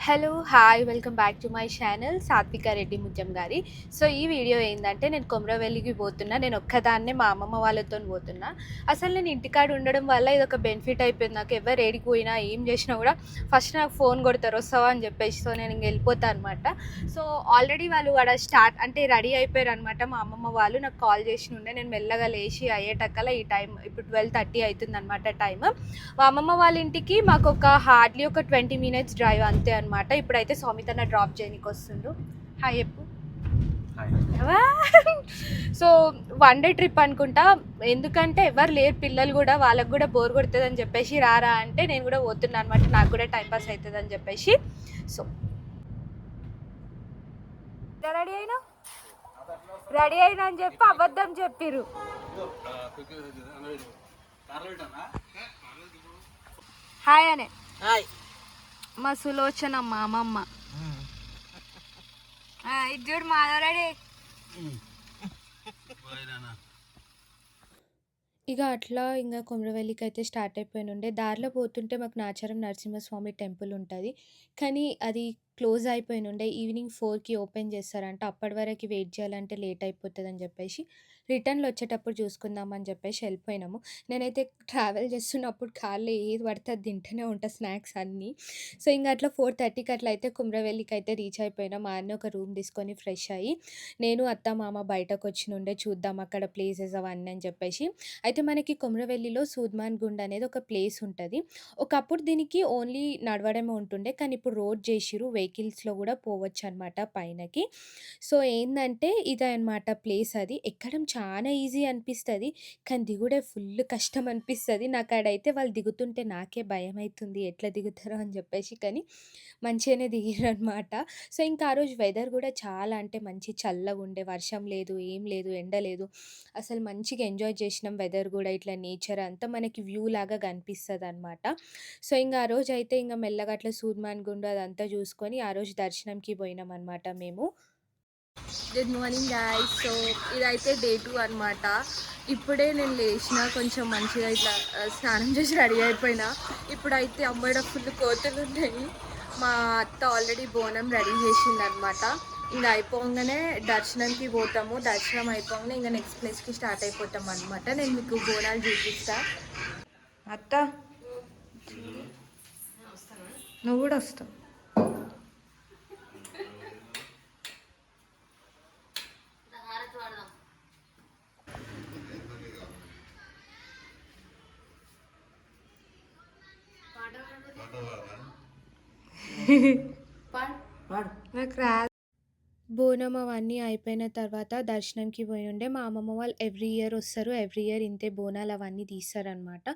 Hello hi welcome back to my channel సాత్విక రెడ్డి ముత్యం గారి. So ఈ వీడియో ఏంటంటే నేను కొమరవెల్లికి పోతున్నా. నేను ఒక్కదాన్నే మా అమ్మమ్మ వాళ్ళతో పోతున్నా. అసలు నేను ఇంటికాడ ఉండడం వల్ల ఇది ఒక బెనిఫిట్ అయిపోయింది నాకు. ఎవరు ఏడికి పోయినా ఏం చేసినా కూడా ఫస్ట్ నాకు ఫోన్ కొడతారు వస్తావా అని చెప్పేసి. సో నేను ఇంక వెళ్ళిపోతాను అనమాట. సో ఆల్రెడీ వాళ్ళు వాడ స్టార్ట్ అంటే రెడీ అయిపోయారు అనమాట. మా అమ్మమ్మ వాళ్ళు నాకు కాల్ చేసి ఉండే. నేను మెల్లగా లేచి అయ్యేటక్కల ఈ టైం ఇప్పుడు 12:30 అవుతుంది అనమాట టైం. మా అమ్మమ్మ వాళ్ళ ఇంటికి మాకు హార్డ్లీ ఒక 20 minutes డ్రైవ్ అంతే అనమాట. ఇప్పుడైతే స్వామితన్న డ్రాప్ చేయడానికి వస్తుండు. హాయ్ చెప్పు. సో వన్ డే ట్రిప్ అనుకుంటా, ఎందుకంటే ఎవరు లేరు పిల్లలు కూడా, వాళ్ళకు కూడా బోర్ కొడుతుంది అని చెప్పేసి రారా అంటే నేను కూడా పోతున్నా అనమాట. నాకు కూడా టైంపాస్ అవుతుంది అని చెప్పేసి. సో రెడీ అయినా అని చెప్పి అబద్ధం చెప్పిర్రు. హాయ్ అనే. హాయ్ మా సులోచన మా అమ్మమ్మ. ఇది చూడు మాధవరెడ్డి. ఇక అట్లా ఇంకా కొమరవెల్లికి అయితే స్టార్ట్ అయిపోయినుండే. దారిలో పోతుంటే మాకు నాచారం నరసింహస్వామి టెంపుల్ ఉంటుంది, కానీ అది క్లోజ్ అయిపోయినుండే. ఈవినింగ్ 4కి ఓపెన్ చేస్తారంట. అప్పటి వరకు వెయిట్ చేయాలంటే లేట్ అయిపోతుంది అని చెప్పేసి రిటర్న్లో వచ్చేటప్పుడు చూసుకుందామని చెప్పేసి వెళ్ళిపోయినాము. నేనైతే ట్రావెల్ చేస్తున్నప్పుడు కార్లో ఏది పడితే అది తింటూనే ఉంటా, స్నాక్స్ అన్నీ. సో ఇంకా అట్లా 4:30కి అట్లా అయితే కుమ్రవెల్లికి అయితే రీచ్ అయిపోయినాం. మా అన్న ఒక రూమ్ తీసుకొని ఫ్రెష్ అయ్యి నేను అత్త మామ బయటకు వచ్చినుండే చూద్దాం అక్కడ ప్లేసెస్ అవన్నీ అని చెప్పేసి. అయితే మనకి కొమరవెల్లిలో సూద్మాన్ గుండ్ అనేది ఒక ప్లేస్ ఉంటుంది. ఒకప్పుడు దీనికి ఓన్లీ నడవడమే ఉంటుండే, కానీ ఇప్పుడు రోడ్ చేసిరు, వెహికల్స్లో కూడా పోవచ్చు అనమాట పైనకి. సో ఏంటంటే ఇదే అనమాట ప్లేస్. అది ఎక్కడం చాలా ఈజీ అనిపిస్తుంది, కానీ దిగుడే ఫుల్ కష్టం అనిపిస్తుంది. నాకు ఆడైతే వాళ్ళు దిగుతుంటే నాకే భయం అవుతుంది ఎట్లా దిగుతారో అని చెప్పేసి, కానీ మంచిగానే దిగిర్రు అనమాట. సో ఇంకా ఆ రోజు వెదర్ కూడా చాలా అంటే మంచి చల్లగా ఉండే, వర్షం లేదు ఏం లేదు ఎండ లేదు, అసలు మంచిగా ఎంజాయ్ చేసినాం. వెదర్ కూడా ఇట్లా నేచర్ అంతా మనకి వ్యూ లాగా కనిపిస్తుంది అనమాట. సో ఇంకా ఆ రోజు అయితే ఇంకా మెల్లగా అట్లా సూద్మాన్ గుండు అదంతా చూసుకొని ఆ రోజు దర్శనంకి పోయినాం అనమాట మేము. Good morning guys. సో ఇదైతే డే 2 అనమాట. ఇప్పుడే నేను లేచిన, కొంచెం మంచిగా ఇట్లా స్నానం చేసి రెడీ అయిపోయినా. ఇప్పుడైతే అమ్మడ ఫుల్ కోతులు ఉన్నాయి. మా అత్త ఆల్రెడీ బోనం రెడీ చేసింది అనమాట. ఇంకా అయిపోగానే దర్శనంకి పోతాము. దర్శనం అయిపోగానే ఇంకా నెక్స్ట్ ప్లేస్కి స్టార్ట్ అయిపోతాం అనమాట. నేను మీకు బోనాలు చూపిస్తా. అత్త నువ్వు కూడా వస్తావు. నాకు రా. బోనం అవన్నీ అయిపోయిన తర్వాత దర్శనంకి పోయి ఉండే. మా అమ్మమ్మ వాళ్ళు ఎవ్రీ ఇయర్ వస్తారు, ఎవ్రీ ఇయర్ ఇంతే బోనాలు అవన్నీ తీస్తారనమాట.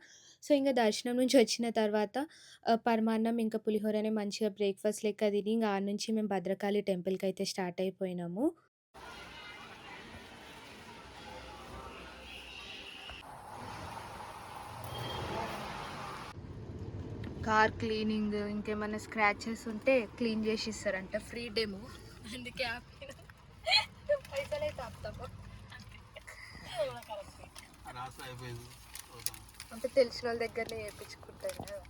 సో ఇంకా దర్శనం నుంచి వచ్చిన తర్వాత పరమాన్నం ఇంకా పులిహోరనే మంచిగా బ్రేక్ఫాస్ట్ లెక్క తిని ఇంకా ఆడ నుంచి మేము భద్రకాళి టెంపుల్కి అయితే స్టార్ట్ అయిపోయినాము. కార్ క్లీనింగ్, ఇంకేమైనా స్క్రాచెస్ ఉంటే క్లీన్ చేసి ఇస్తారంట, ఫ్రీ డెమో. అందుకే పైసలు అయితే ఆపుతాము. అంటే తెలిసిన వాళ్ళ దగ్గరనే చేయించుకుంటారు కదా.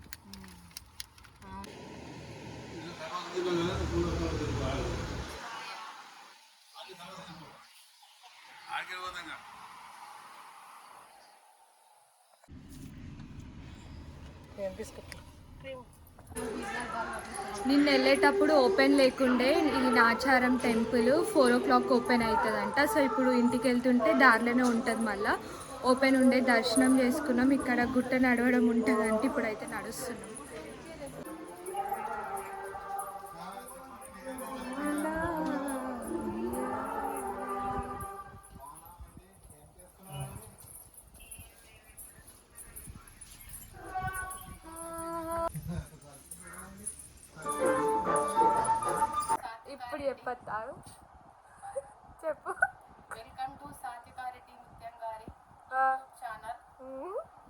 నిన్న వెళ్ళేటప్పుడు ఓపెన్ లేకుండే ఈ నాచారం టెంపుల్. 4 o'clock ఓపెన్ అవుతుందంట. సో ఇప్పుడు ఇంటికి వెళ్తుంటే దారిలోనే ఉంటుంది, మళ్ళీ ఓపెన్ ఉండే దర్శనం చేసుకున్నాం. ఇక్కడ గుట్ట నడవడం ఉంటుందంటే ఇప్పుడైతే నడుస్తున్నాం. ఇప్పుడు చెప్పారు చెప్పు. వెల్కమ్ టు సాత్విక రెడ్డి ముత్యం గారి ఛానల్.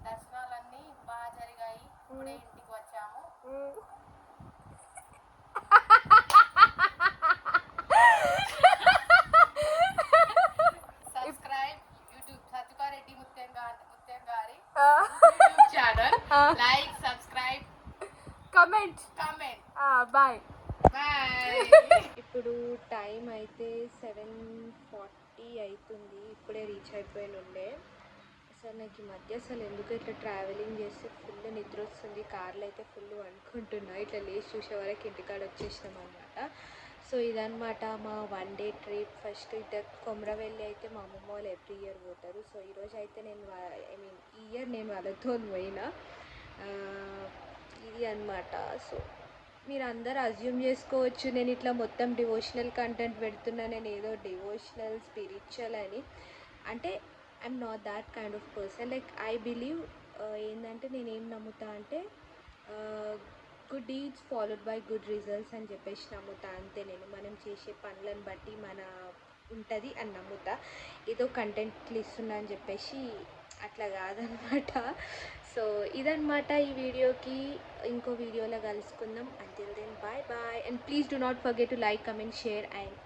దర్శనాలన్నీ బాగా జరిగాయి. ఇప్పుడే ఇంటికి వచ్చాము. సబ్స్క్రైబ్ యూట్యూబ్ సాత్విక రెడ్డి ముత్యం గారి YouTube channel. Like, subscribe, comment. Comment. Bye. Bye. ఇప్పుడు టైం అయితే 7:40 అవుతుంది. ఇప్పుడే రీచ్ అయిపోయినుండే. అసలు నాకు ఈ మధ్య అసలు ఎందుకు ఇట్లా ట్రావెలింగ్ చేస్తే ఫుల్ నిద్ర వస్తుంది. కార్లో అయితే ఫుల్ అనుకుంటున్నా. ఇట్లా లేచి చూసే వరకు ఇంటికాడ వచ్చేసినాం అనమాట. సో ఇదనమాట మా 1 డే ట్రిప్. ఫస్ట్ ఇట్లా కొమరవెల్లి అయితే మా అమ్మమ్మ వాళ్ళు ఎవ్రీ ఇయర్ పోతారు. సో ఈరోజు అయితే నేను ఈ ఇయర్ నేను వాళ్ళతో పోయినా. ఇది అనమాట. సో మీరు అందరు అజ్యూమ్ చేసుకోవచ్చు నేను ఇట్లా మొత్తం డివోషనల్ కంటెంట్ పెడుతున్నా, నేను ఏదో డివోషనల్ స్పిరిచువల్ అని. అంటే I'm not that kind of person. Like I believe ఏంటంటే నేను ఏం నమ్ముతా అంటే good deeds followed by good results అని చెప్పేసి నమ్ముతా. అంతే. నేను మనం చేసే పనులను బట్టి మన ఉంటుంది అని నమ్ముతా. ఏదో కంటెంట్లు ఇస్తున్నా అని చెప్పేసి అట్లా కాదనమాట. సో ఇదనమాట ఈ వీడియోకి. ఇంకో వీడియోలో కలుసుకుందాం. Until then bye bye. And please do not forget to like, comment, share and